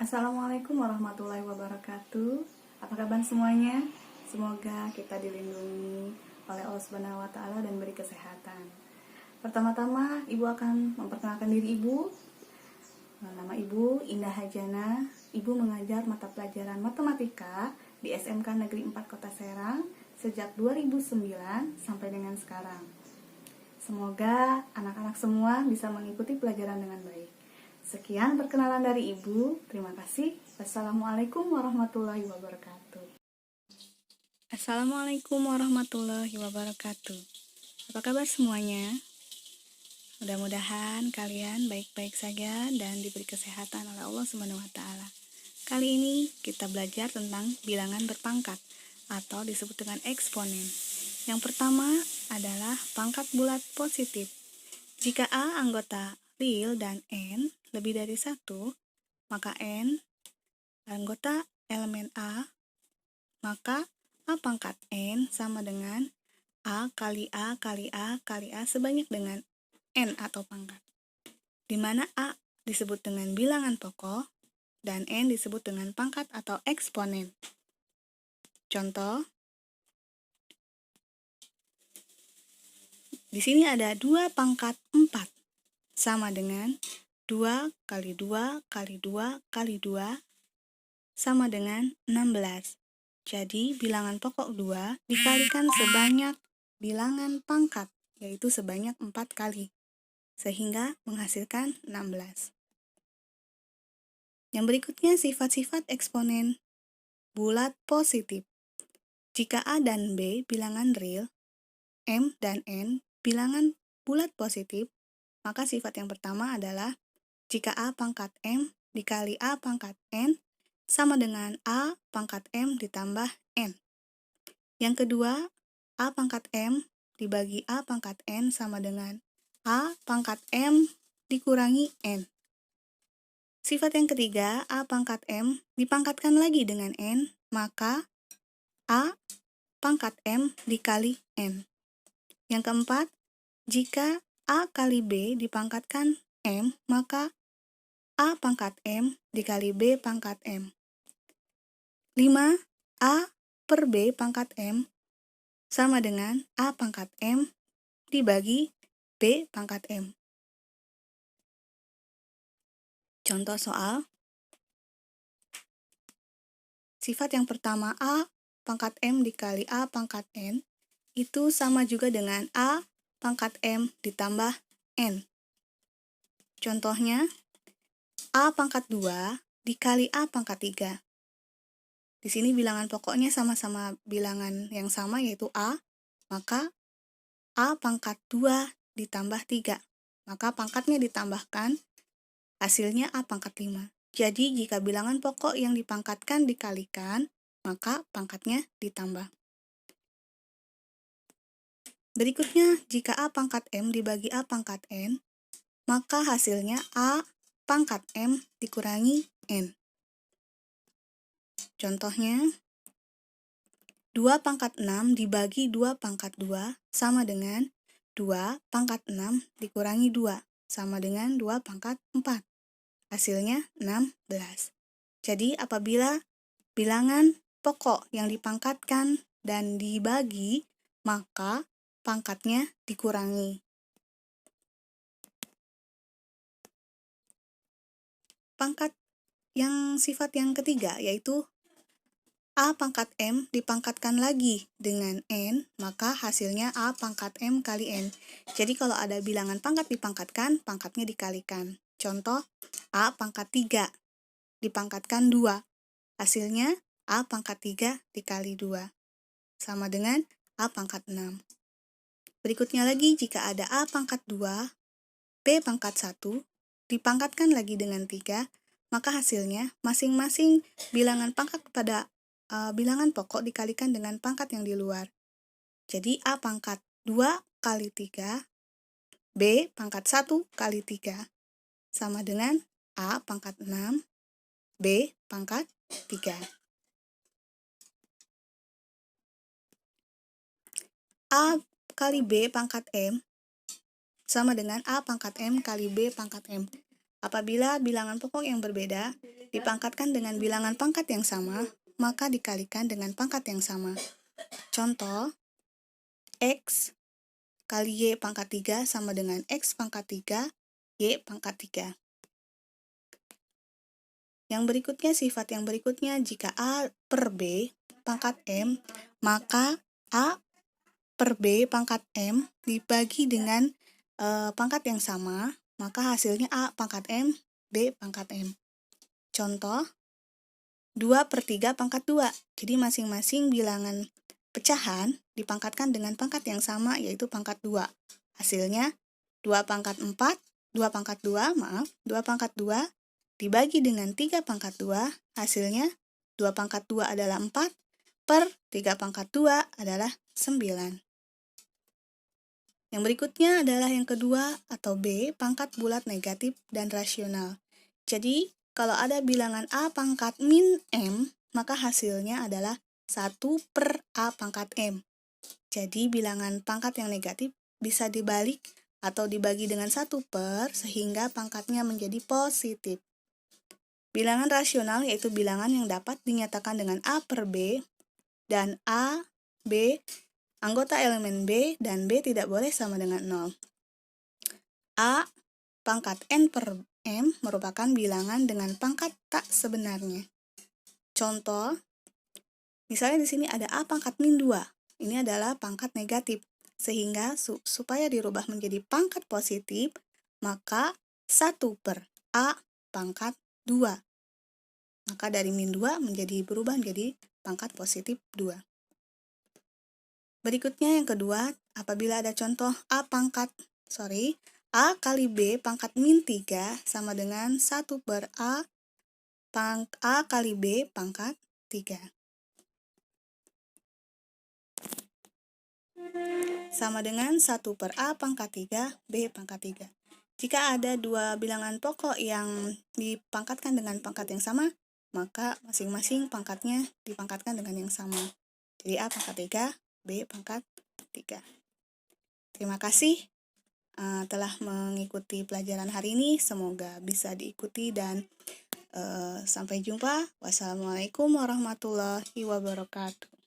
Assalamualaikum warahmatullahi wabarakatuh. Apa kabar semuanya? Semoga kita dilindungi oleh Allah Subhanahu wa taala dan beri kesehatan. Pertama-tama, Ibu akan memperkenalkan diri Ibu. Nama Ibu Indah Hajana. Ibu mengajar mata pelajaran matematika di SMK Negeri 4 Kota Serang sejak 2009 sampai dengan sekarang. Semoga anak-anak semua bisa mengikuti pelajaran dengan baik. Sekian perkenalan dari Ibu. Terima kasih. Wassalamualaikum warahmatullahi wabarakatuh. Assalamualaikum warahmatullahi wabarakatuh. Apa kabar semuanya? Mudah-mudahan kalian baik-baik saja dan diberi kesehatan oleh Allah Subhanahu wa taala. Kali ini kita belajar tentang bilangan berpangkat atau disebut dengan eksponen. Yang pertama adalah pangkat bulat positif. Jika A anggota real dan N lebih dari 1, maka N anggota elemen A, maka A pangkat N sama dengan A kali A kali A kali A sebanyak dengan N atau pangkat, di mana A disebut dengan bilangan pokok dan N disebut dengan pangkat atau eksponen. Contoh, di sini ada 2 pangkat 4 sama dengan 2 kali 2 kali 2 kali 2 sama dengan 16. Jadi bilangan pokok 2 dikalikan sebanyak bilangan pangkat, yaitu sebanyak 4 kali, sehingga menghasilkan 16. Yang berikutnya sifat-sifat eksponen bulat positif. Jika A dan B bilangan real, M dan N bilangan bulat positif, maka sifat yang pertama adalah jika A pangkat M dikali A pangkat N sama dengan A pangkat M ditambah N. Yang kedua, A pangkat M dibagi A pangkat N sama dengan A pangkat M dikurangi N. Sifat yang ketiga, A pangkat M dipangkatkan lagi dengan N, maka A pangkat M dikali N. Yang keempat, jika A kali B dipangkatkan M, maka A pangkat M dikali B pangkat M. 5. A per B pangkat M sama dengan A pangkat M dibagi B pangkat M. Contoh soal. Sifat yang pertama A pangkat M dikali A pangkat N itu sama juga dengan A pangkat M ditambah N. Contohnya, A pangkat 2 dikali A pangkat 3. Di sini bilangan pokoknya sama-sama bilangan yang sama yaitu A, maka A pangkat 2 ditambah 3. Maka pangkatnya ditambahkan, hasilnya A pangkat 5. Jadi jika bilangan pokok yang dipangkatkan dikalikan, maka pangkatnya ditambah. Berikutnya, jika A pangkat M dibagi A pangkat N, maka hasilnya A pangkat M dikurangi N. Contohnya, 2 pangkat 6 dibagi 2 pangkat 2 sama dengan 2 pangkat 6 dikurangi 2 sama dengan 2 pangkat 4. Hasilnya 16. Jadi apabila bilangan pokok yang dipangkatkan dan dibagi, maka pangkatnya dikurangi. Pangkat yang sifat yang ketiga yaitu A pangkat M dipangkatkan lagi dengan N, maka hasilnya A pangkat M kali N. Jadi kalau ada bilangan pangkat dipangkatkan, pangkatnya dikalikan. Contoh, A pangkat 3 dipangkatkan 2. Hasilnya A pangkat 3 dikali 2. Sama dengan A pangkat 6. Berikutnya lagi, jika ada A pangkat 2, B pangkat 1, dipangkatkan lagi dengan 3, maka hasilnya masing-masing bilangan pangkat pada bilangan pokok dikalikan dengan pangkat yang di luar. Jadi A pangkat 2 kali 3, B pangkat 1 kali 3, sama dengan A pangkat 6, B pangkat 3. A kali B pangkat M sama dengan A pangkat M kali B pangkat M. Apabila bilangan pokok yang berbeda dipangkatkan dengan bilangan pangkat yang sama, maka dikalikan dengan pangkat yang sama. Contoh, X kali Y pangkat 3 sama dengan X pangkat 3, Y pangkat 3. Yang berikutnya, sifat yang berikutnya, jika A per B pangkat M, maka A per B pangkat M dibagi dengan pangkat yang sama, maka hasilnya A pangkat M, B pangkat M. Contoh, 2 per 3 pangkat 2. Jadi masing-masing bilangan pecahan dipangkatkan dengan pangkat yang sama, yaitu pangkat 2. Hasilnya 2 pangkat 4, 2 pangkat 2, 2 pangkat 2 dibagi dengan 3 pangkat 2, hasilnya 2 pangkat 2 adalah 4, per 3 pangkat 2 adalah 9. Yang berikutnya adalah yang kedua atau B, pangkat bulat negatif dan rasional. Jadi, kalau ada bilangan A pangkat min M, maka hasilnya adalah 1 per A pangkat M. Jadi, bilangan pangkat yang negatif bisa dibalik atau dibagi dengan 1 per, sehingga pangkatnya menjadi positif. Bilangan rasional yaitu bilangan yang dapat dinyatakan dengan A per B, dan A, B, anggota elemen B dan B tidak boleh sama dengan 0. A pangkat N per M merupakan bilangan dengan pangkat tak sebenarnya. Contoh, misalnya di sini ada A pangkat min 2. Ini adalah pangkat negatif. Sehingga supaya dirubah menjadi pangkat positif, maka 1 per A pangkat 2. Maka dari min 2 berubah menjadi pangkat positif 2. Berikutnya yang kedua, apabila ada contoh A kali B pangkat min 3 sama dengan 1 per A kali B pangkat 3. Sama dengan 1 per A pangkat 3, B pangkat 3. Jika ada dua bilangan pokok yang dipangkatkan dengan pangkat yang sama, maka masing-masing pangkatnya dipangkatkan dengan yang sama. Jadi A pangkat 3, B pangkat 3. Terima kasih telah mengikuti pelajaran hari ini. Semoga bisa diikuti dan sampai jumpa. Wassalamualaikum warahmatullahi wabarakatuh.